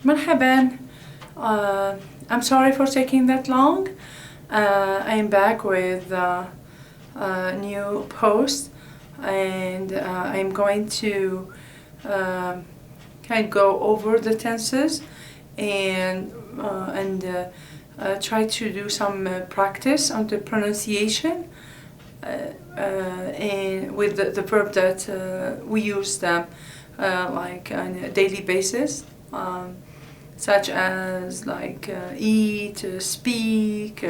مرحبا. I'm sorry for taking that long. I'm back with a new post, and I'm going to kind of go over the tenses and try to do some practice on the pronunciation and with the verb that we use them like on a daily basis, such as like eat, speak.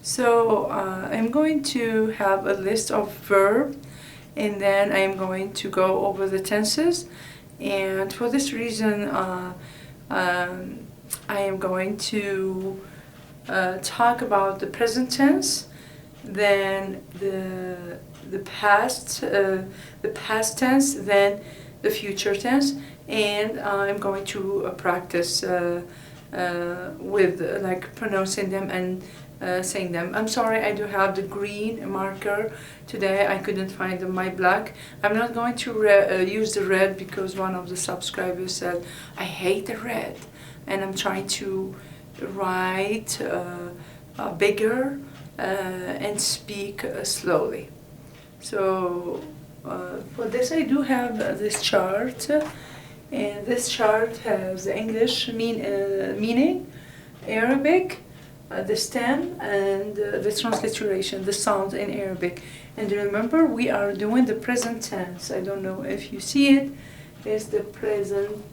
So I'm going to have a list of verbs, and then I'm going to go over the tenses. And for this reason, I am going to talk about the present tense, then the past tense, then the future tense, and I'm going to practice with like pronouncing them and saying them. I'm sorry, I do have the green marker today. I couldn't find my black. I'm not going to use the red because one of the subscribers said I hate the red, and I'm trying to write bigger and speak slowly. So for this I do have this chart, and this chart has the English meaning, Arabic, the stem, and the transliteration, the sound in Arabic. And remember, we are doing the present tense. I don't know if you see it. It's the present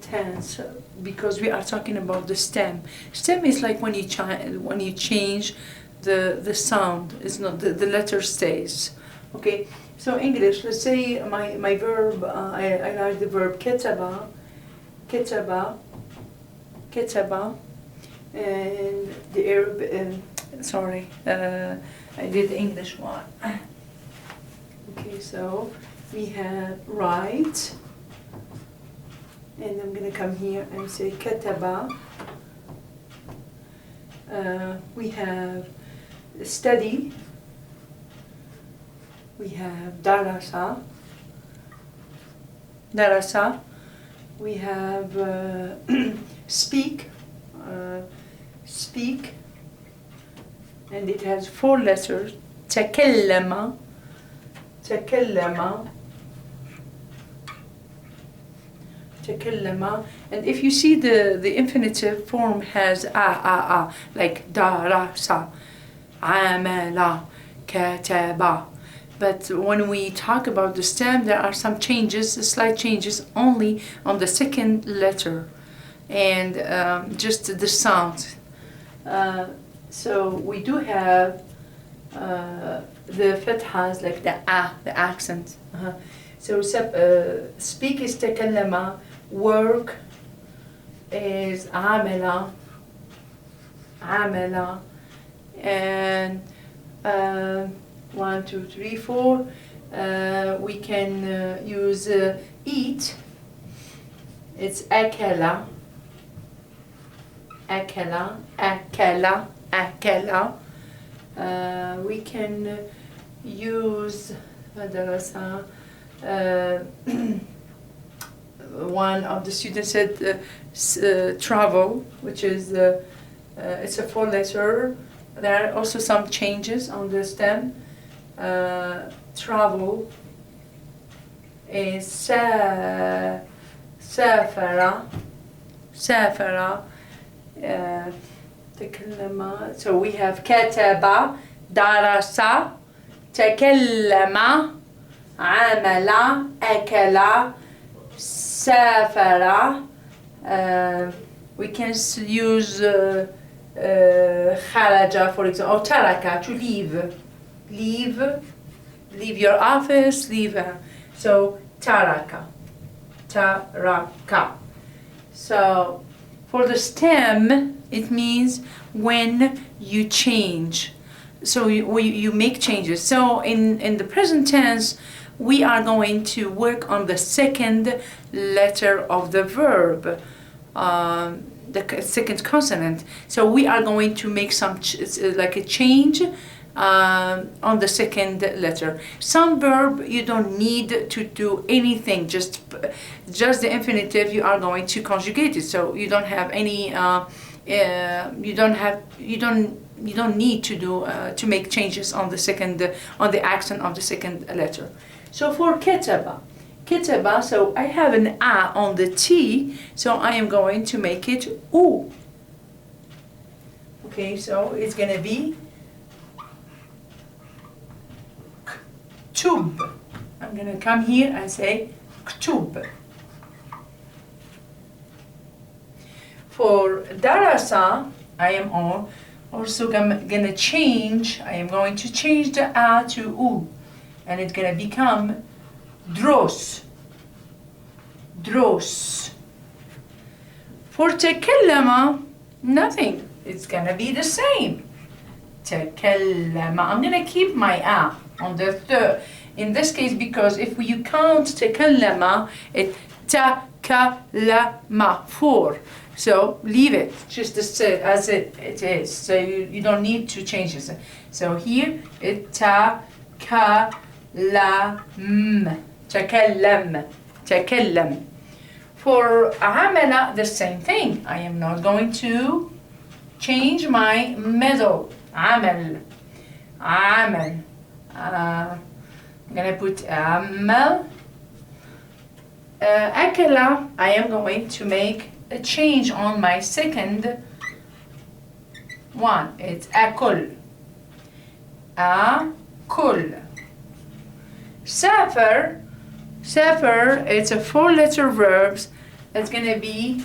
tense, because we are talking about the stem. Stem is like when you change the sound. It's not the letter stays. Okay. So English. Let's say my verb. I like the verb ketaba, and the Arab. Sorry, I did the English one. Okay. So we have write. And I'm going to come here and say kataba. We have study. We have darasa. We have speak. Speak. And it has 4 letters. تكلم. And if you see the infinitive form has a, like darasa, amala, kataba. But when we talk about the stem, there are some changes, slight changes only on the second letter, and just the sound. So we do have the fathas, like the accent. So speak is takallama, work is amala, and 1, 2, 3, 4. We can use eat. It's akala. We can use madrasa. One of the students said travel, which is it's a 4 letter. There are also some changes on the stem. Travel is safara. تكلم. So we have كتب, درس, تكلم, عمل, أكل, سافر. We can use خرج, for example, or ترك, to leave your office, leave. So ترك. So for the stem, it means when you change. So you make changes. So in the present tense, we are going to work on the second letter of the verb, the second consonant. So we are going to make some like a change on the second letter. Some verb you don't need to do anything, just the infinitive you are going to conjugate it. So you don't have any you don't need to do to make changes on the second on the accent of the second letter. So for ketaba, so I have an a on the T, so I am going to make it u. Okay, so it's gonna be ktub. I'm gonna come here and say ktub. For darasa, I am also gonna change. I am going to change the a to u, and it's gonna become dros. Dros. For tekellama, nothing. It's gonna be the same. Tekellama. I'm gonna keep my a on the third. In this case, because if you count tekellama, it's takallama, 4. So leave it just as it is. So you don't need to change it. So here it's takallam. Takallam. For amala, the same thing. I am not going to change my middle. Amal. Amal. I'm gonna put amal. Akala, I am going to make a change on my second one. It's akul. Akul. Safar. Safar, it's a 4-letter verbs. It's gonna be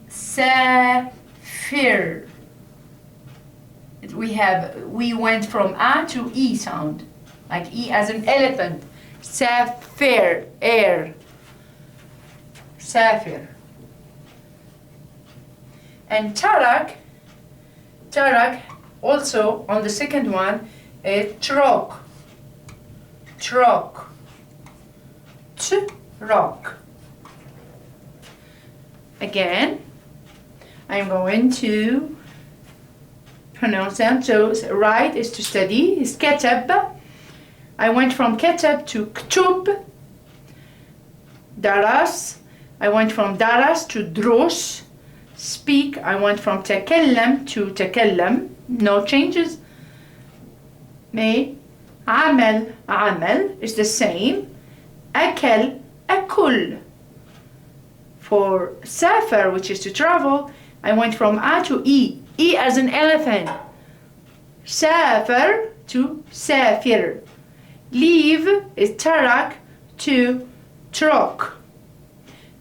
safir. We went from a to e sound, like e as an elephant. Safir, air. Safir. And tarak, also on the second one, it's trok. Trok. Rock. Again, I'm going to pronounce them. So write is to study, is katab. I went from katab to ktub. Daras, I went from daras to dros. Speak, I went from takallam to takallam. No changes. May, amal is the same. Akal, akul. For safar, which is to travel, I went from a to e. E as an elephant. Safar to safir. Leave is tarak to trok.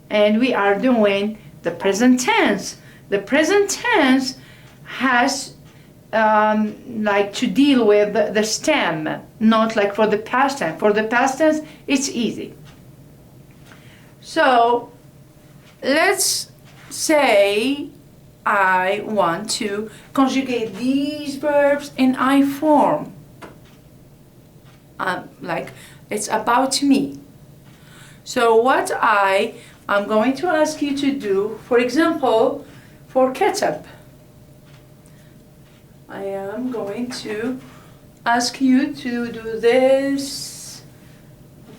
And we are doing the present tense. The present tense has like to deal with the stem, not like for the past tense. For the past tense, it's easy. So let's say I want to conjugate these verbs in I form. Like it's about me. So what I'm going to ask you to do, for example, for ketchup, I am going to ask you to do this.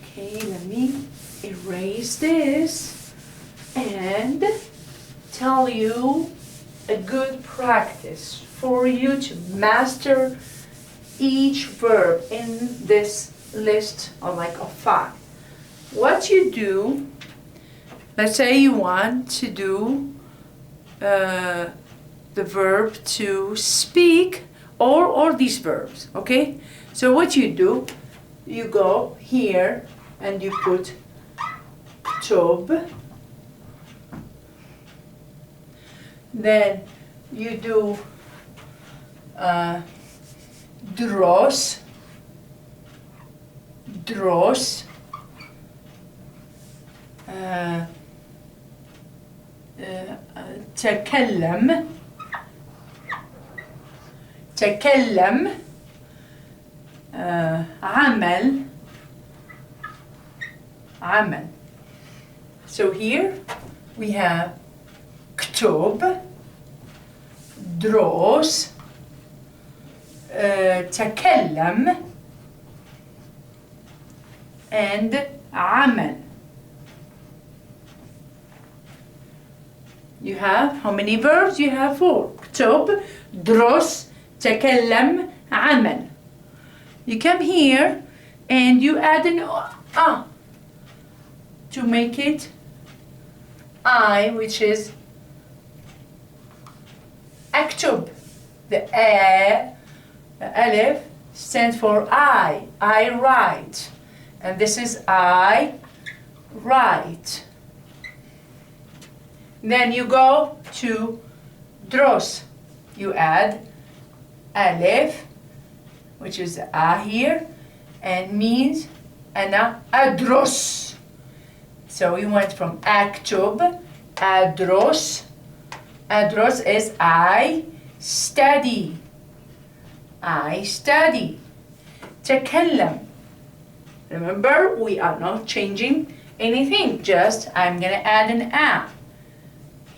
Okay, let me erase this and tell you a good practice for you to master each verb in this list of 5. What you do, let's say you want to do the verb to speak or these verbs, okay? So what you do, you go here and you put ktub. Then you do dros, تكلم عمل. So here we have كتب, dros, تكلم and عمل. You have how many verbs? You have 4. اكتب, درس, تكلم, عمل. You come here and you add an a to make it I, which is اكتب. The a, the alif, stands for I write. And this is I write. Then you go to dros. You add alif, which is a here, and means ana adros. So we went from aktub, adros. Adros is I study. I study. تكلم. Remember, we are not changing anything. Just I'm gonna add an a.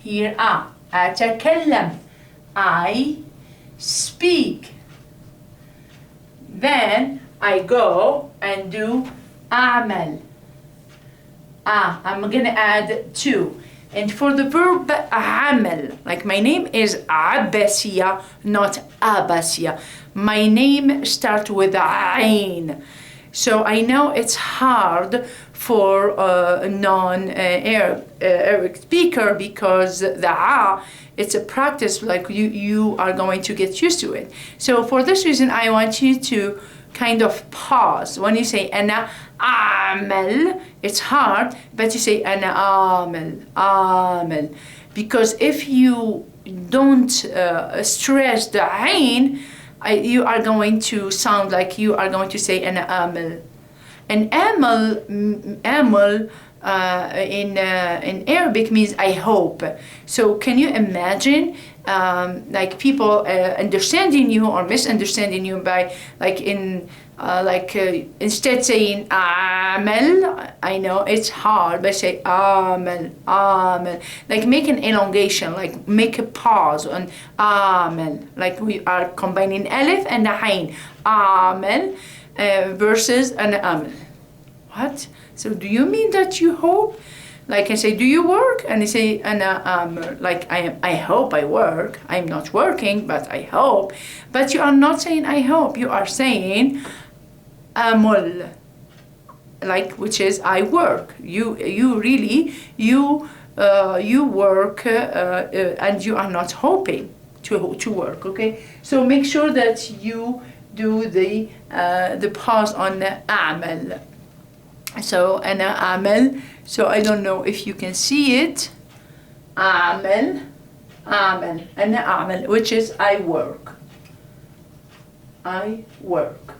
Here a. أتكلم. I speak. Then I go and do أعمل. I'm gonna add 2. And for the verb عمل, like my name is عباسية, not عباسية. My name starts with عين. So I know it's hard for a non-Arabic speaker because the a, it's a practice, like you are going to get used to it. So for this reason, I want you to kind of pause. When you say أنا أعمل, it's hard, but you say أنا أعمل. Because if you don't stress the عين, you are going to sound like you are going to say أنا أعمل. And amal in Arabic means I hope. So can you imagine like people understanding you or misunderstanding you by instead saying amal, I know it's hard, but say amal, like make an elongation, like make a pause on amal, like we are combining alif and ayn, amal versus an amal. What? So do you mean that you hope? Like I say, do you work? And they say, like I hope I work. I'm not working, but I hope. But you are not saying I hope. You are saying amul, like which is I work. You work and you are not hoping to work. Okay. So make sure that you do the pause on amal. So أنا أعمل. So I don't know if you can see it. أعمل. أنا أعمل, which is I work. I work.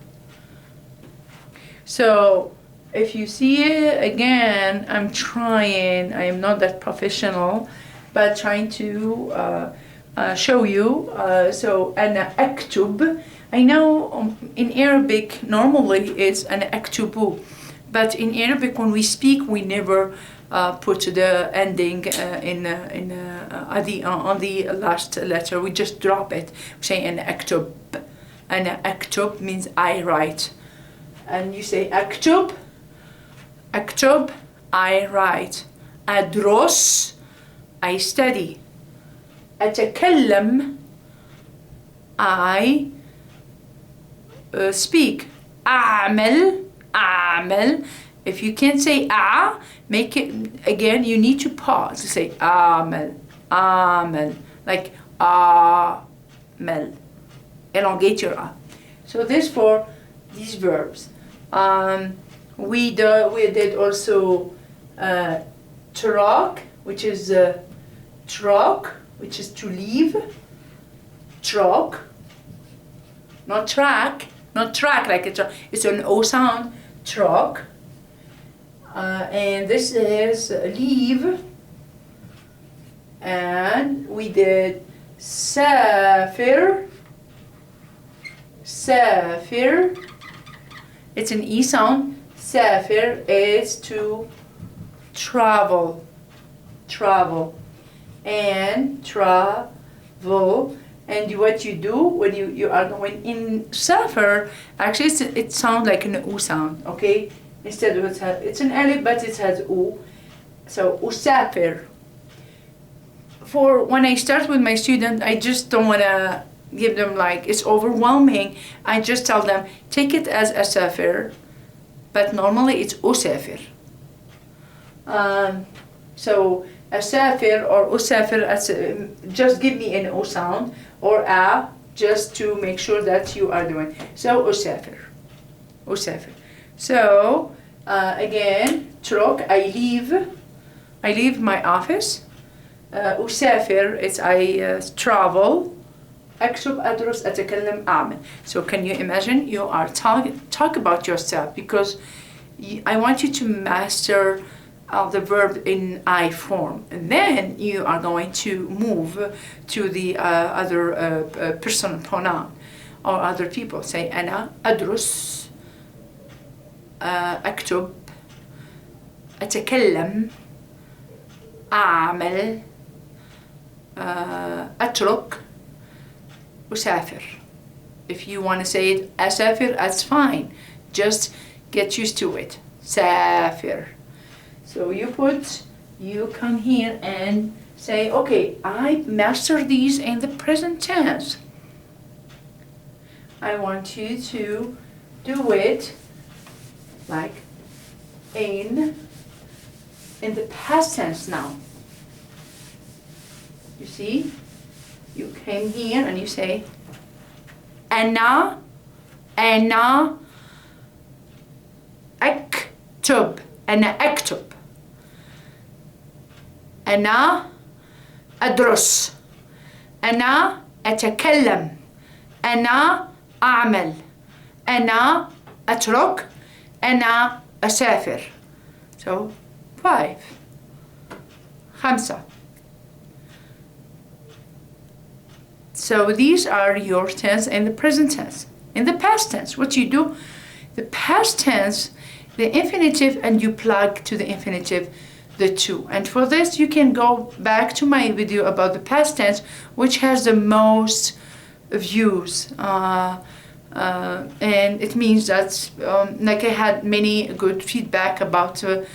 So if you see it again, I'm trying. I am not that professional, but trying to show you. So أنا أكتب. I know in Arabic normally it's أنا أكتب. But in Arabic, when we speak, we never put the ending on the last letter. We just drop it. We say an aktub. An aktub means I write. And you say aktub, I write. Adros, I study. أتكلم, I speak. أعمل, if you can't say make it again, you need to pause to say amal, like amal, elongate your a. So this for these verbs. We did also trok, which is which is to leave. Trok, not track like it's an O sound. Trok, and this is leave, and we did safir. It's an E sound. Safir is to travel, and travel And what you do when you are going in Safar, actually it sounds like an U sound, okay? Instead of it's an alif, but it has U. So Usafir. For when I start with my student, I just don't want to give them like, it's overwhelming. I just tell them, take it as Asafir, but normally it's Usafir. So Asafir or Usafir, just give me an U sound, or A, just to make sure that you are doing. So Usafir. Usafir. So again, Trok, I leave my office. أسافر, it's I travel. أكتب أدرس أتكلم أعمل. So can you imagine you are talk about yourself, because I want you to master the verb in I form, and then you are going to move to the other personal pronoun or other people. Say أنا أدرس أكتب أتكلم أعمل أترك أسافر. If you want to say it أسافر, that's fine. Just get used to it. سافر. So you come here and say, okay, I mastered these in the present tense. I want you to do it like in the past tense now. You see? You came here and you say أنا أكتب. أنا أكتب. أنا أدرس. أنا أتكلم. أنا أعمل. أنا أترك. أنا أسافر. So 5. 5. So these are your tense in the present tense. In the past tense, what you do, the past tense, the infinitive, and you plug to the infinitive the two. And for this, you can go back to my video about the past tense, which has the most views. And it means that, like I had many good feedback about the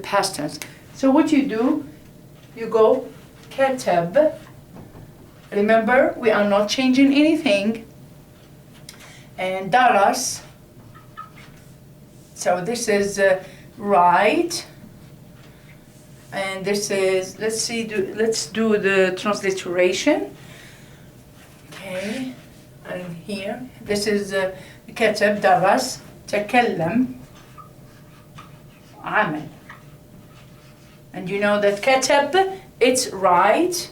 past tense. So what you do, you go كتب. Remember, we are not changing anything. And درس. So this is right. And this is, let's do the transliteration. Okay. And here, this is كتب درس تكلم عمل. And you know that كتب, it's write,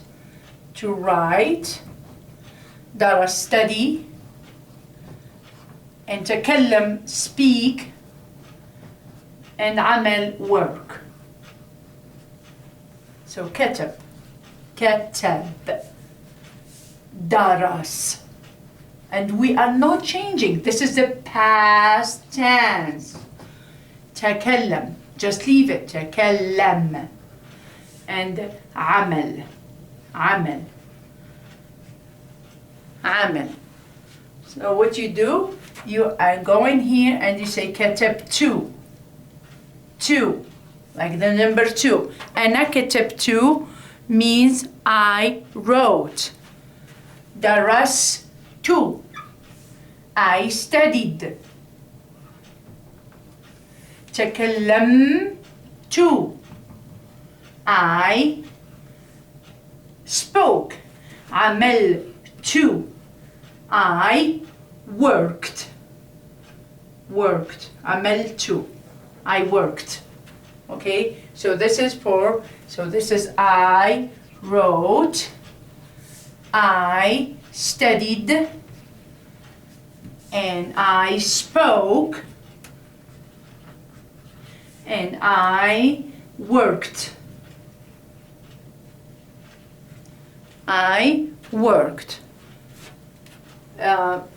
to write. درس study. And تكلم speak. And عمل work. So كتب درس. And we are not changing. This is the past tense. تكلم. Just leave it. تكلم. And عمل. عمل. عمل. So what you do, you are going here and you say كتبت. 2. Like the number 2. أنا كتبت means I wrote. درست. I studied. تكلمت. I spoke. عملت. I worked. عملت. I worked. Okay, so this is I wrote, I studied, and I spoke, and I worked. I worked.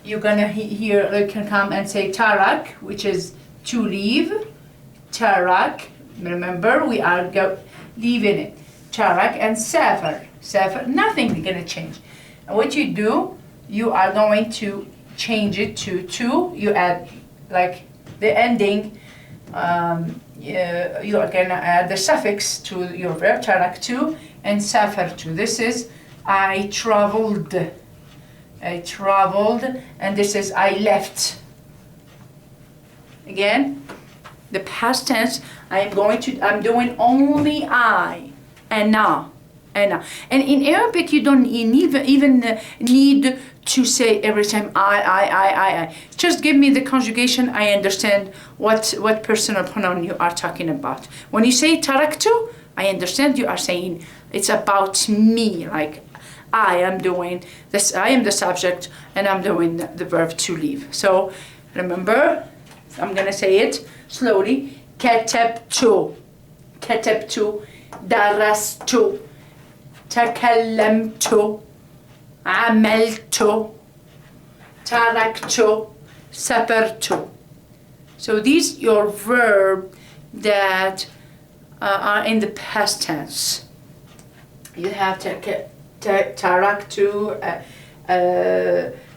You're gonna hear, you can come and say tarak, which is to leave. Tarak, remember we are leaving it. tarak and safar. Safar, nothing is gonna change. And what you do, you are going to change it to, you add like the ending, you are gonna add the suffix to your verb, taraktu and safartu. This is I traveled. I traveled, and this is I left. Again, the past tense, I'm doing only I and na. And in Arabic, you don't even need to say every time I. Just give me the conjugation. I understand what personal pronoun you are talking about. When you say taraktu, I understand you are saying it's about me. Like I am doing this. I am the subject, and I'm doing the verb to leave. So remember, I'm gonna say it slowly. كتبت. درست. تكلمت. عملت. تركت. سافرت. So these your verb that are in the past tense. You have تركت,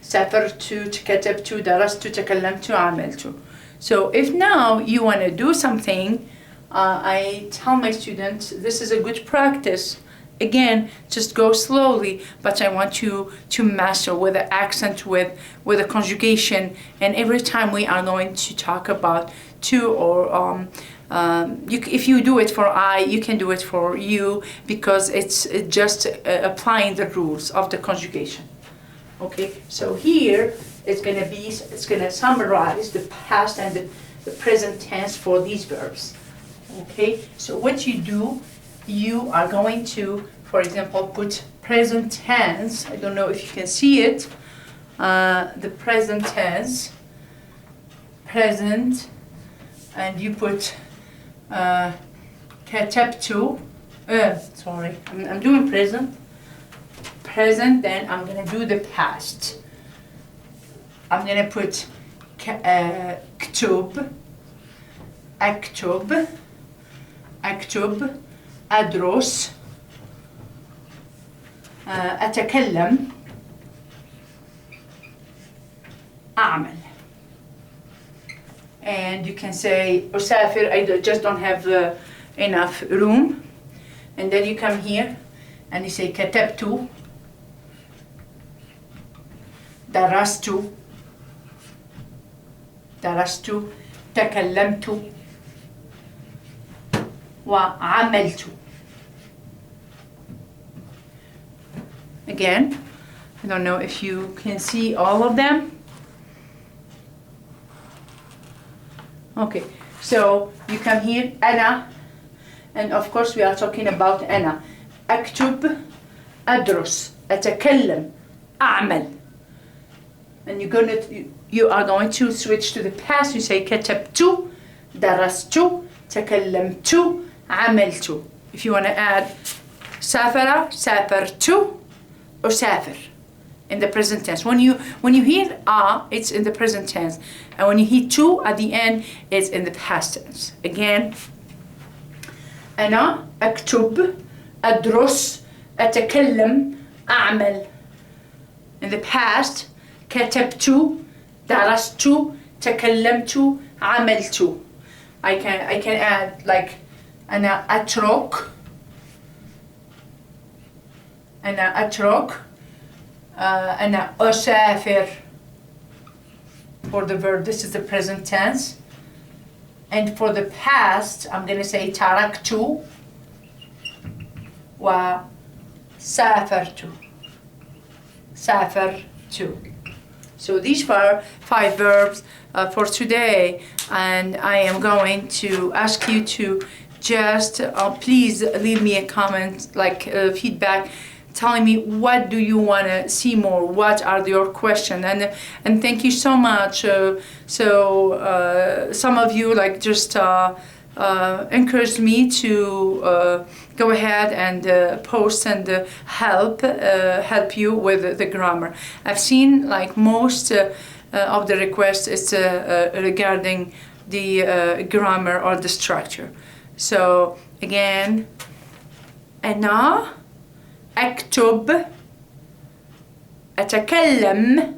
سافرت, كتبت, درست, تكلمت, عملت. So if now you want to do something, I tell my students this is a good practice. Again, just go slowly, but I want you to master with the accent, with the conjugation, and every time we are going to talk about to or if you do it for I, you can do it for you, because it's just applying the rules of the conjugation. Okay, so here it's gonna summarize the past and the present tense for these verbs. Okay, so what you do, you are going to, for example, put present tense. I don't know if you can see it. The present tense, present, and you put كتبت. Sorry, I'm doing present. Present, then I'm gonna do the past. I'm gonna put اكتب, أكتب, أكتب, أدرس, أتكلم, أعمل. And you can say أسافر, I just don't have enough room. And then you come here and you say كتبت, درست, درست, تكلمت, وعملت. Again, I don't know if you can see all of them. Okay, so you come here, أنا, and of course we are talking about أنا. أكتب, أدرس, أتكلم, أعمل. And you are going to switch to the past. You say كتبت, درست, تكلمت, عملت. If you want to add سافر, سافرت, or سافر in the present tense. When you hear it's in the present tense, and when you hear to at the end, it's in the past tense. Again, أنا أكتب, أدرس, أتكلم, أعمل. In the past, كتبت, درست, تكلمت, عملت. I can add like أنا أترك, أنا أترك, أنا أسافر. For the verb, this is the present tense. And for the past, I'm going to say تركت, وسافرت, سافرت. So these are 5 verbs for today, and I am going to ask you to just please leave me a comment, like feedback, telling me what do you want to see more, what are your questions, and thank you so much. Some of you like just encouraged me to go ahead and post and help you with the grammar. I've seen like most of the requests is regarding the grammar or the structure. So again, أنا أكتب، أتكلم،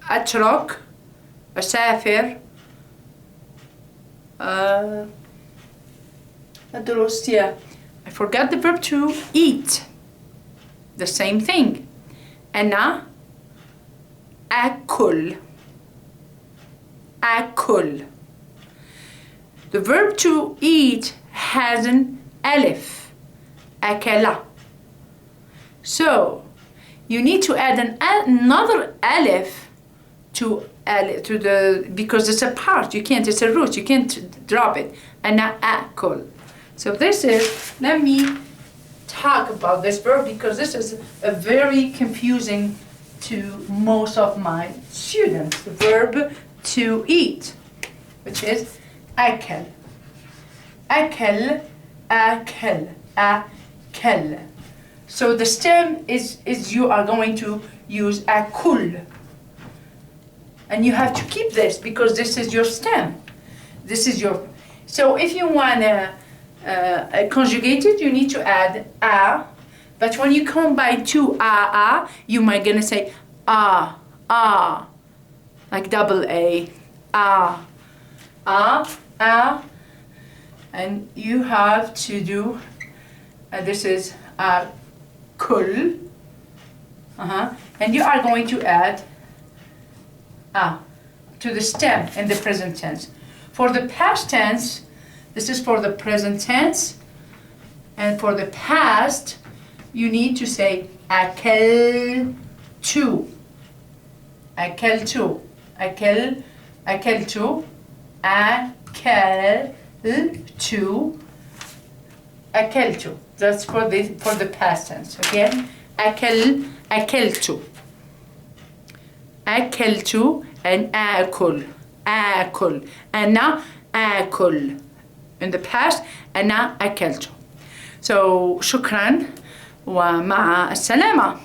أترك، أسافر، أدرس. Yeah, I forgot the verb to eat. The same thing. أنا أكل. أكل. The verb to eat has an alif. أكل. So you need to add another alif to the, because it's a part. You can't. It's a root. You can't drop it. أنا أكل. So this is. Let me talk about this verb because this is a very confusing to most of my students. The verb to eat, which is أكل. أكل. أكل. أكل. So the stem is you are going to use أكل. And you have to keep this because this is your stem. This is your. So if you want to conjugate it, you need to add a. But when you combine two a, you might gonna say a, like double a, a, and you have to do. This is a kul. And you are going to add a to the stem in the present tense. For the past tense, this is for the present tense, and for the past, you need to say أكلت. أكلت. أكلت. أكلت. أكلت. That's for the past tense. Again, أكلت. أكلت and آكل. آكل. أنا آكل. In the past, أنا أكلت. So شكرا ومع السلامة.